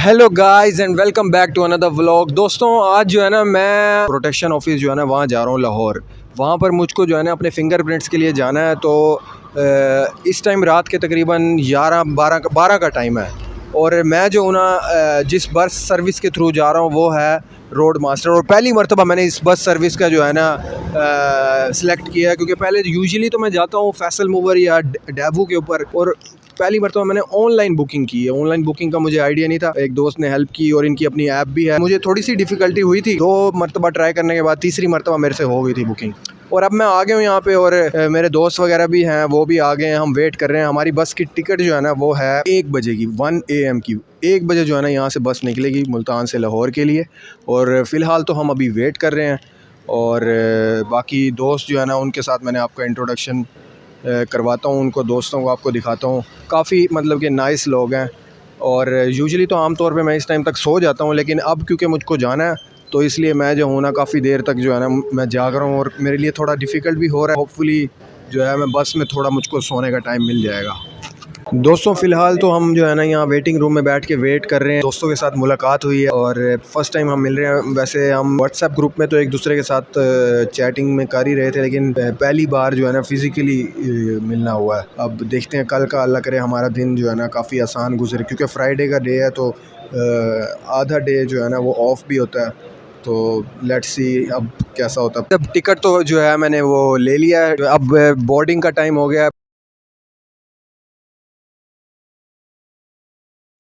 Hello guys and welcome back to another vlog. दोस्तों आज जो है ना मैं प्रोटेक्शन ऑफिस जो है ना वहाँ जा रहा हूँ लाहौर। वहाँ पर मुझको जो है ना अपने फिंगरप्रिंट्स के लिए जाना है। तो इस टाइम रात के तकरीबन 11-12 का टाइम है और मैं जो हूँ ना जिस बस सर्विस के थ्रू जा रहा हूँ वो है रोड मास्टर। और पहली मरतबा मैंने इस बस सर्विस का जो है ना सिलेक्ट किया है, क्योंकि पहले यूजुअली तो मैं जाता हूँ फैसल मूवर या डेवू के ऊपर, और पहली मरतबा मैंने ऑनलाइन बुकिंग की है। ऑनलाइन बुकिंग का मुझे आइडिया नहीं था, एक दोस्त ने हेल्प की और इनकी अपनी ऐप भी है। मुझे थोड़ी सी डिफ़िकल्टी हुई थी, 2 मरतबा ट्राई करने के बाद तीसरी मरतबा मेरे से हो गई थी बुकिंग। और अब मैं आ गया हूँ यहाँ पे और मेरे दोस्त वगैरह भी हैं, वो भी आ गए हैं। हम वेट कर रहे हैं। हमारी बस की टिकट जो है ना वो है 1 बजे की, 1 AM की। 1 बजे जो है ना यहाँ से बस निकलेगी मुल्तान से लाहौर के लिए। और फ़िलहाल तो हम अभी वेट कर रहे हैं। और बाकी दोस्त जो है ना उनके साथ मैंने आपका इंट्रोडक्शन करवाता हूँ, उनको दोस्तों को आपको दिखाता हूँ। काफ़ी मतलब कि नाइस लोग हैं। और यूजुअली तो आम तौर पे मैं इस टाइम तक सो जाता हूँ, लेकिन अब क्योंकि मुझको जाना है तो इसलिए मैं जो हूँ ना काफ़ी देर तक जो है ना मैं जाग रहा हूँ, और मेरे लिए थोड़ा डिफ़िकल्ट भी हो रहा है। होपफुली जो है मैं बस में थोड़ा मुझको सोने का टाइम मिल जाएगा। दोस्तों फ़िलहाल तो हम जो है ना यहाँ वेटिंग रूम में बैठ के वेट कर रहे हैं। दोस्तों के साथ मुलाकात हुई है और फ़र्स्ट टाइम हम मिल रहे हैं। वैसे हम व्हाट्सएप ग्रुप में तो एक दूसरे के साथ चैटिंग में कर ही रहे थे, लेकिन पहली बार जो है ना फ़िज़िकली मिलना हुआ है। अब देखते हैं कल का, अल्लाह करे हमारा दिन जो है ना काफ़ी आसान गुजरे, क्योंकि फ्राइडे का डे है तो आधा डे जो है ना वो ऑफ भी होता है। तो लेट्स सी अब कैसा होता है। अब टिकट तो जो है मैंने वो ले लिया है, अब बोर्डिंग का टाइम हो गया है।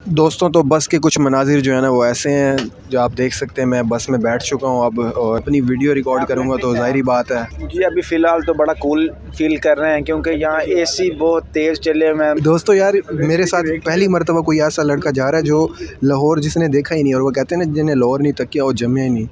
दोस्तों तो बस के कुछ मनाजिर जो है ना वो ऐसे हैं जो आप देख सकते हैं। मैं बस में बैठ चुका हूँ अब, और अपनी वीडियो रिकॉर्ड करूँगा तो ज़ाहिरी बात है जी अभी फ़िलहाल तो बड़ा कूल फील कर रहे हैं, क्योंकि यहाँ एसी बहुत तेज़ चले। मैं दोस्तों यार मेरे साथ पहली मरतबा कोई ऐसा लड़का जा रहा है जो लाहौर जिसने देखा ही नहीं, और वो कहते हैं ना जिन्हें लाहौर नहीं तकिया वो जमे ही नहीं।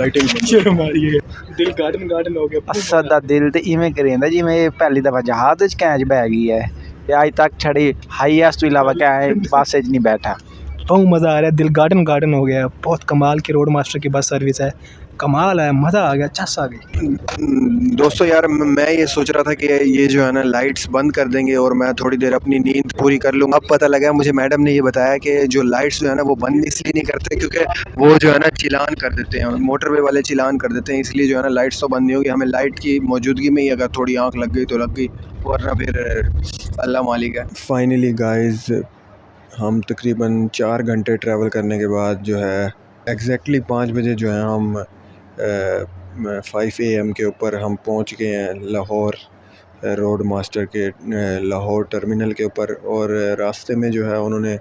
दिल गार्डन हो गया। असा दा दिल ते इवें करेंदा जी मैं पहली दफ़ा जहाज़ च कैंच बह गई है ते अज तक छड़ी हाईएस्ट तो इलावा कैंच बस च नहीं बैठा। बहुत मज़ा आ रहा है। दिल गार्डन हो गया। बहुत कमाल की रोड मास्टर की बस सर्विस है, कमाल है, मज़ा आ गया, चस आ गई। दोस्तों यार मैं ये सोच रहा था कि ये जो है ना लाइट्स बंद कर देंगे और मैं थोड़ी देर अपनी नींद पूरी कर लूँगा। अब पता लगा, मुझे मैडम ने ये बताया कि जो लाइट्स जो है ना वो बंद इसलिए नहीं करते क्योंकि वो जो है ना चिलान कर देते हैं, मोटरवे वाले चिलान कर देते हैं, इसलिए जो है ना लाइट्स तो बंद नहीं होगी। हमें लाइट की मौजूदगी में ही अगर थोड़ी आँख लग गई तो लग गई, वरना फिर अल्लाह मालिक है। फाइनली गाइस हम तकरीबन 4 घंटे ट्रैवल करने के बाद जो है एग्जैक्टली 5 बजे जो है हम 5 AM के ऊपर हम पहुंच गए हैं लाहौर रोड मास्टर के लाहौर टर्मिनल के ऊपर। और रास्ते में जो है उन्होंने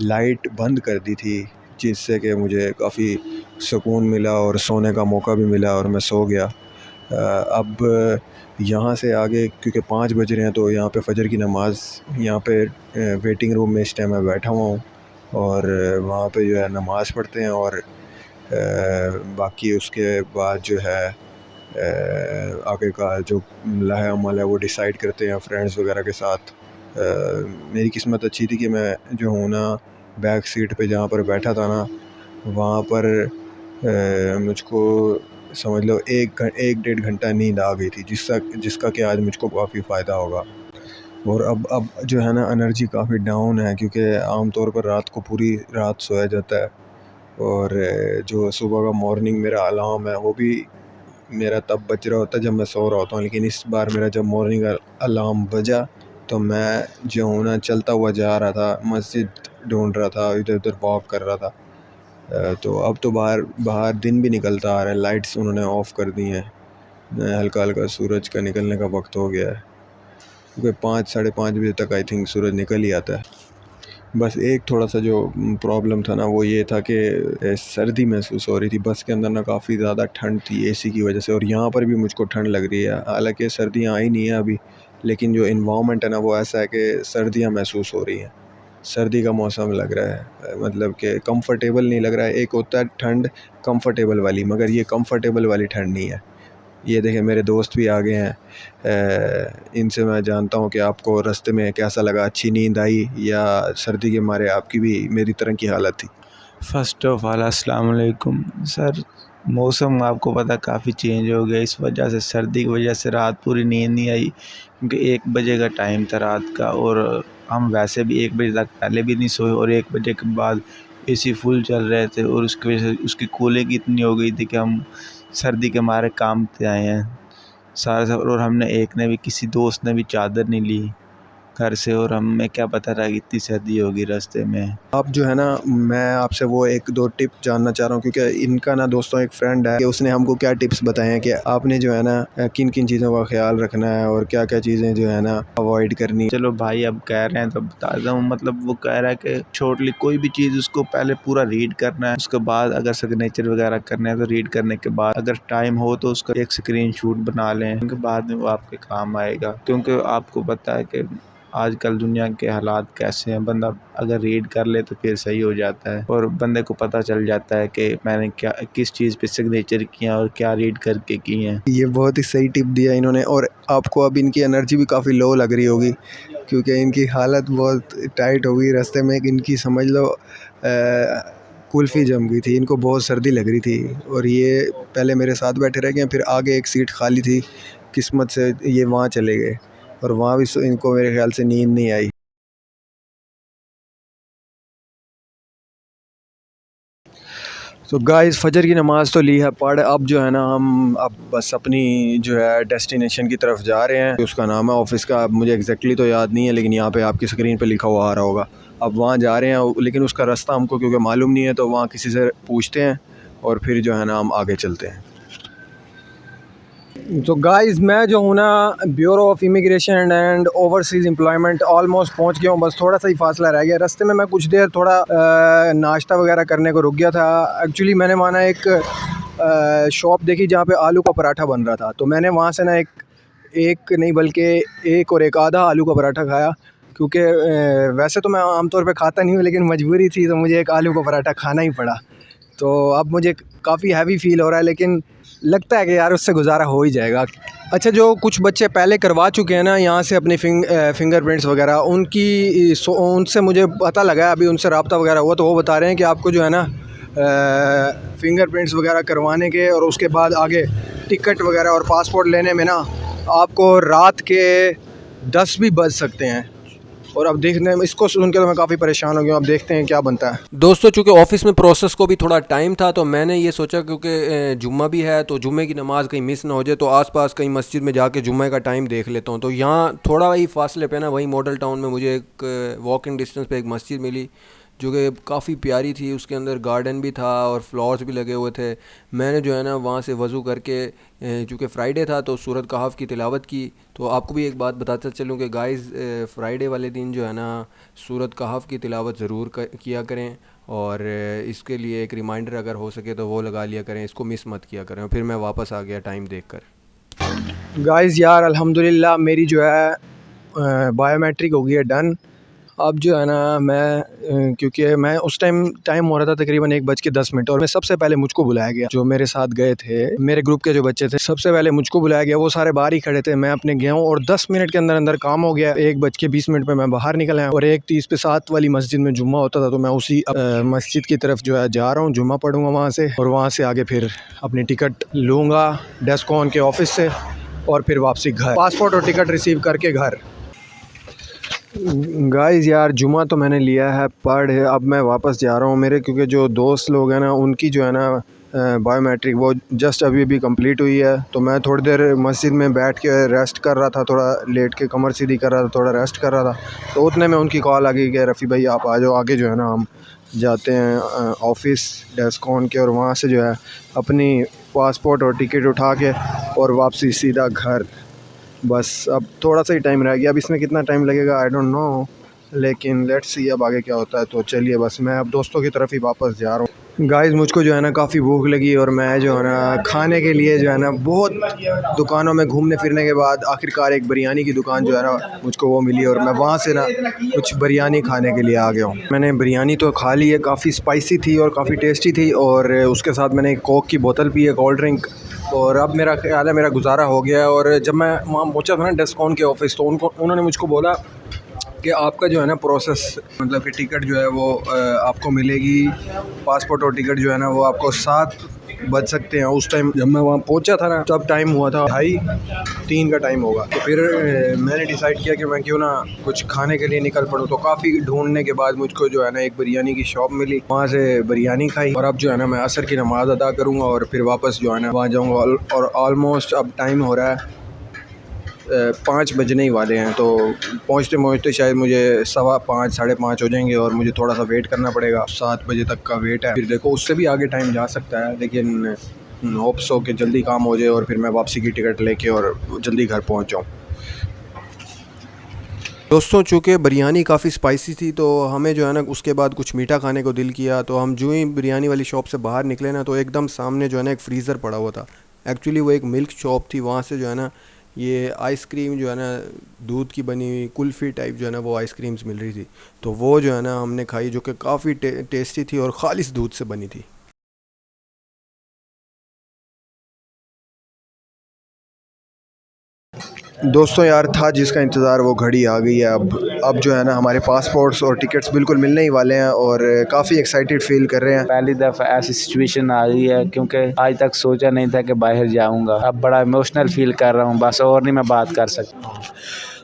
लाइट बंद कर दी थी, जिससे कि मुझे काफ़ी सुकून मिला और सोने का मौका भी मिला और मैं सो गया। अब यहाँ से आगे क्योंकि 5 बज रहे हैं तो यहाँ पे फजर की नमाज़, यहाँ पे वेटिंग रूम में इस टाइम मैं बैठा हुआ हूँ और वहाँ पे जो है नमाज़ पढ़ते हैं। और बाकी उसके बाद जो है आगे का जो लाहे अमल है वो डिसाइड करते हैं फ्रेंड्स वगैरह के साथ। मेरी किस्मत अच्छी थी कि मैं जो हूँ ना बैक सीट पे जहाँ पर बैठा था ना वहाँ पर मुझको समझ लो 1-1.5 घंटा नींद आ गई थी, जिसका कि आज मुझको काफ़ी फ़ायदा होगा। और अब जो है ना एनर्जी काफ़ी डाउन है, क्योंकि आम तौर पर रात को पूरी रात सोया जाता है और जो सुबह का मॉर्निंग मेरा अलार्म है वो भी मेरा तब बज रहा होता है जब मैं सो रहा होता हूँ। लेकिन इस बार मेरा जब मॉर्निंग अलार्म बजा तो मैं जो हूँ ना चलता हुआ जा रहा था, मस्जिद ढूंढ रहा था, इधर उधर वॉक कर रहा था। तो अब तो बाहर दिन भी निकलता आ रहा है, लाइट्स उन्होंने ऑफ़ कर दी हैं, हल्का हल्का सूरज का निकलने का वक्त हो गया है, क्योंकि 5-5:30 बजे तक आई थिंक सूरज निकल ही आता है। बस एक थोड़ा सा जो प्रॉब्लम था ना वो ये था कि सर्दी महसूस हो रही थी बस के अंदर ना, काफ़ी ज़्यादा ठंड थी एसी की वजह से। और यहाँ पर भी मुझको ठंड लग रही है, हालांकि सर्दियाँ आई नहीं है अभी, लेकिन जो इन्वामेंट है ना वो ऐसा है कि सर्दियाँ महसूस हो रही हैं, सर्दी का मौसम लग रहा है, मतलब कि कंफर्टेबल नहीं लग रहा है। एक होता है ठंड कंफर्टेबल वाली, मगर ये कंफर्टेबल वाली ठंड नहीं है। ये देखें मेरे दोस्त भी आ गए हैं, इनसे मैं जानता हूँ कि आपको रास्ते में कैसा लगा, अच्छी नींद आई या सर्दी के मारे आपकी भी मेरी तरह की हालत थी। फ़र्स्ट ऑफ़ ऑल अस्सलाम वालेकुम सर। मौसम आपको पता काफ़ी चेंज हो गया, इस वजह से सर्दी की वजह से रात पूरी नींद नहीं आई, क्योंकि 1 बजे का टाइम था रात का और हम वैसे भी 1 बजे तक पहले भी नहीं सोए और 1 बजे के बाद एसी फुल चल रहे थे और उसकी वजह से उसकी कूलिंग इतनी हो गई थी कि हम सर्दी के मारे काम पे आए हैं सारा सब। और हमने एक ने भी, किसी दोस्त ने भी चादर नहीं ली घर से, और हमें क्या पता था कि इतनी सर्दी होगी रास्ते में। आप जो है ना, मैं आपसे वो एक दो टिप जानना चाह रहा हूँ, क्योंकि इनका ना दोस्तों एक फ्रेंड है कि उसने हमको क्या टिप्स बताए हैं कि आपने जो है ना किन किन चीज़ों का ख्याल रखना है और क्या क्या चीज़ें जो है ना अवॉइड करनी है। चलो भाई अब कह रहे हैं तो बताता हूँ। मतलब वो कह रहा है कि छोटी कोई भी चीज़ उसको पहले पूरा रीड करना है, उसके बाद अगर सिग्नेचर वगैरह करना है तो रीड करने के बाद अगर टाइम हो तो उसका एक स्क्रीनशॉट बना लें, क्योंकि बाद में वो आपके काम आएगा। क्योंकि आपको पता है कि आजकल दुनिया के हालात कैसे हैं, बंदा अगर रीड कर ले तो फिर सही हो जाता है और बंदे को पता चल जाता है कि मैंने क्या किस चीज़ पे सिग्नेचर किया और क्या रीड करके की हैं। ये बहुत ही सही टिप दिया इन्होंने, और आपको अब इनकी एनर्जी भी काफ़ी लो लग रही होगी क्योंकि इनकी हालत बहुत टाइट हो गई। रास्ते में इनकी समझ लो कुल्फ़ी जम गई थी, इनको बहुत सर्दी लग रही थी और ये पहले मेरे साथ बैठे रह गए, फिर आगे एक सीट खाली थी, किस्मत से ये वहाँ चले गए और वहाँ भी इनको मेरे ख्याल से नींद नहीं आई। तो गाइस फजर की नमाज़ तो ली है पढ़, अब जो है ना हम अब बस अपनी जो है डेस्टिनेशन की तरफ जा रहे हैं। उसका नाम है ऑफ़िस का, अब मुझे एग्जैक्टली तो याद नहीं है, लेकिन यहाँ पे आपकी स्क्रीन पे लिखा हुआ आ रहा होगा। अब वहाँ जा रहे हैं, लेकिन उसका रास्ता हमको क्योंकि मालूम नहीं है तो वहाँ किसी से पूछते हैं और फिर जो है ना हम आगे चलते हैं। तो गाइस मैं जो हूँ ना bureau of immigration and overseas employment almost पहुँच गया हूँ, बस थोड़ा सा ही फासला रह गया। रास्ते में मैं कुछ देर थोड़ा नाश्ता वगैरह करने को रुक गया था। एक्चुअली मैंने वहाँ ना एक शॉप देखी जहाँ पे आलू का पराठा बन रहा था, तो मैंने वहाँ से ना एक नहीं बल्कि एक और एक आधा आलू का पराठा खाया, क्योंकि वैसे तो मैं आमतौर पे खाता नहीं हूँ, लेकिन मजबूरी थी तो मुझे एक आलू का पराठा खाना ही पड़ा। तो अब मुझे काफ़ी हैवी फील हो रहा है, लेकिन लगता है कि यार उससे गुजारा हो ही जाएगा। अच्छा, जो कुछ बच्चे पहले करवा चुके हैं ना यहाँ से अपनी फिंगरप्रिंट्स वगैरह, उनसे मुझे पता लगा, अभी उनसे रब्ता वगैरह हुआ तो वो बता रहे हैं कि आपको जो है ना फिंगरप्रिंट्स वगैरह करवाने के और उसके बाद आगे टिकट वगैरह और पासपोर्ट लेने में ना आपको रात के 10 भी बज सकते हैं। और अब देखने में इसको सुन के तो मैं काफ़ी परेशान हो गया हूँ। अब देखते हैं क्या बनता है। दोस्तों चूँकि ऑफिस में प्रोसेस को भी थोड़ा टाइम था, तो मैंने ये सोचा क्योंकि जुम्मा भी है तो जुम्मे की नमाज़ कहीं मिस ना हो जाए, तो आसपास कहीं मस्जिद में जाके जुम्मे का टाइम देख लेता हूँ। तो यहाँ थोड़ा ही फासले पे ना वही मॉडल टाउन में मुझे एक वॉक इन डिस्टेंस पे एक मस्जिद मिली जो कि काफ़ी प्यारी थी। उसके अंदर गार्डन भी था और फ्लावर्स भी लगे हुए थे। मैंने जो है ना वहाँ से वज़ू करके, चूँकि फ़्राइडे था तो सूरत कहफ़ की तिलावत की। तो आपको भी एक बात बताता चलूँ कि गाइज़ फ़्राइडे वाले दिन जो है ना सूरत कहफ़ की तिलावत ज़रूर किया करें, और इसके लिए एक रिमाइंडर अगर हो सके तो वो लगा लिया करें, इसको मिस मत किया करें। फिर मैं वापस आ गया टाइम देखकर। गाइज़ यार अल्हम्दुलिल्लाह मेरी जो है बायोमेट्रिक हो गई है डन। अब जो है ना मैं क्योंकि मैं उस टाइम हो रहा था तकरीबन 1:10 और मैं सबसे पहले मुझको बुलाया गया। जो मेरे साथ गए थे मेरे ग्रुप के जो बच्चे थे, सबसे पहले मुझको बुलाया गया। वो सारे बाहर ही खड़े थे, मैं अपने गया हूँ और 10 मिनट के अंदर अंदर काम हो गया। 1:20 पे मैं बाहर निकल आया और 1:30 पे 7 वाली मस्जिद में जुम्मा होता था, तो मैं उसी मस्जिद की तरफ जो है जा रहा हूँ, जुम्मा पढ़ूँगा वहाँ से और वहाँ से आगे फिर अपनी टिकट लूँगा डेस्कॉन के ऑफिस से और फिर वापसी घर, पासपोर्ट और टिकट रिसीव करके घर। गाइज़ यार जुमा तो मैंने लिया है पढ़, अब मैं वापस जा रहा हूँ। मेरे क्योंकि जो दोस्त लोग हैं ना उनकी जो है ना बायोमेट्रिक वो जस्ट अभी कंप्लीट हुई है, तो मैं थोड़ी देर मस्जिद में बैठ के रेस्ट कर रहा था, थोड़ा लेट के कमर सीधी कर रहा था, थोड़ा रेस्ट कर रहा था। तो उतने में उनकी कॉल आ गई कि रफ़ी भाई आप आ जाओ, आगे जो है ना हम जाते हैं ऑफिस डेस्कॉन के, और वहाँ से जो है अपनी पासपोर्ट और टिकट उठा के और वापसी सीधा घर। बस अब थोड़ा सा ही टाइम रह गया, अब इसमें कितना टाइम लगेगा आई डोंट नो, लेकिन लेट्स सी अब आगे क्या होता है। तो चलिए बस मैं अब दोस्तों की तरफ ही वापस जा रहा हूँ। गाइस मुझको जो है ना काफ़ी भूख लगी और मैं जो है ना खाने के लिए जो है ना बहुत दुकानों में घूमने फिरने के बाद आखिरकार एक बिरयानी की दुकान जो है ना मुझको वो मिली और मैं वहाँ से ना कुछ बिरयानी खाने के लिए आ गया हूँ। मैंने बिरयानी तो खा ली है, काफ़ी स्पाइसी थी और काफ़ी टेस्टी थी, और उसके साथ मैंने एक कोक की बोतल पी है, कोल्ड ड्रिंक, और अब मेरा ख्याल है मेरा गुजारा हो गया है। और जब मैं वहाँ पहुँचा था ना डेस्कॉन के ऑफ़िस, तो उन्होंने मुझको बोला कि आपका जो है ना प्रोसेस मतलब कि टिकट जो है वो आपको मिलेगी, पासपोर्ट और टिकट जो है ना वो आपको 7 बच सकते हैं। उस टाइम जब मैं वहाँ पहुँचा था ना, तब टाइम हुआ था 2:30-3 का टाइम होगा। तो फिर मैंने डिसाइड किया कि मैं क्यों ना कुछ खाने के लिए निकल पड़ूँ। तो काफ़ी ढूंढने के बाद मुझको जो है ना एक बिरयानी की शॉप मिली, वहाँ से बिरयानी खाई और अब जो है ना मैं असर की नमाज़ अदा करूँगा और फिर वापस जो है ना वहाँ जाऊँगा। और ऑलमोस्ट अब टाइम हो रहा है 5 बजने ही वाले हैं। तो पहुँचते पहुँचते शायद मुझे 5:15 5:30 हो जाएंगे और मुझे थोड़ा सा वेट करना पड़ेगा। 7 बजे तक का वेट है। फिर देखो उससे भी आगे टाइम जा सकता है, लेकिन होप्स हो कि जल्दी काम हो जाए और फिर मैं वापसी की टिकट लेके और जल्दी घर पहुँच जाऊँ। दोस्तों चूँकि बिरयानी काफ़ी स्पाइसी थी तो हमें जो है ना उसके बाद कुछ मीठा खाने को दिल किया। तो हम जो ही बिरयानी वाली शॉप से बाहर निकले ना, तो एकदम सामने जो है ना एक फ्रीज़र पड़ा हुआ था। एक्चुअली वो एक मिल्क शॉप थी, वहाँ से जो है ना ये आइसक्रीम जो है ना दूध की बनी हुई कुल्फ़ी टाइप जो है ना वो आइसक्रीम्स मिल रही थी। तो वो जो है ना हमने खाई, जो कि काफ़ी टेस्टी थी और ख़ालिस दूध से बनी थी। दोस्तों यार, था जिसका इंतज़ार वो घड़ी आ गई है। अब जो है ना हमारे पासपोर्ट्स और टिकट्स बिल्कुल मिलने ही वाले हैं और काफ़ी एक्साइटेड फील कर रहे हैं। पहली दफ़ा ऐसी सिचुएशन आ रही है क्योंकि आज तक सोचा नहीं था कि बाहर जाऊंगा। अब बड़ा इमोशनल फील कर रहा हूँ, बस और नहीं मैं बात कर सकता।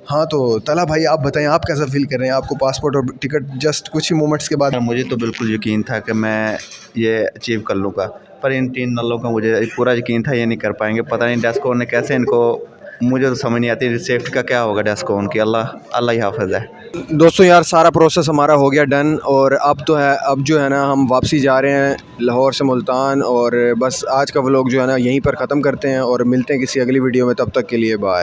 हाँ तो तला भाई आप बताएं, आप कैसा फील कर रहे हैं? आपको पासपोर्ट और टिकट जस्ट कुछ ही मोमेंट्स के बाद मुझे तो बिल्कुल यकीन था कि मैं ये अचीव कर लूँगा, पर इन 3 नल्लों का मुझे पूरा यकीन था ये नहीं कर पाएंगे। पता नहीं डेस्कोन ने कैसे इनको, मुझे तो समझ नहीं आती सेफ्टी का क्या होगा डेस्कोन की। अल्लाह ही हाफ़िज़ है। दोस्तों यार सारा प्रोसेस हमारा हो गया डन और अब जो है ना हम वापसी जा रहे हैं लाहौर से मुल्तान। और बस आज का व्लॉग जो है ना यहीं पर ख़त्म करते हैं और मिलते हैं किसी अगली वीडियो में। तब तक के लिए बाय।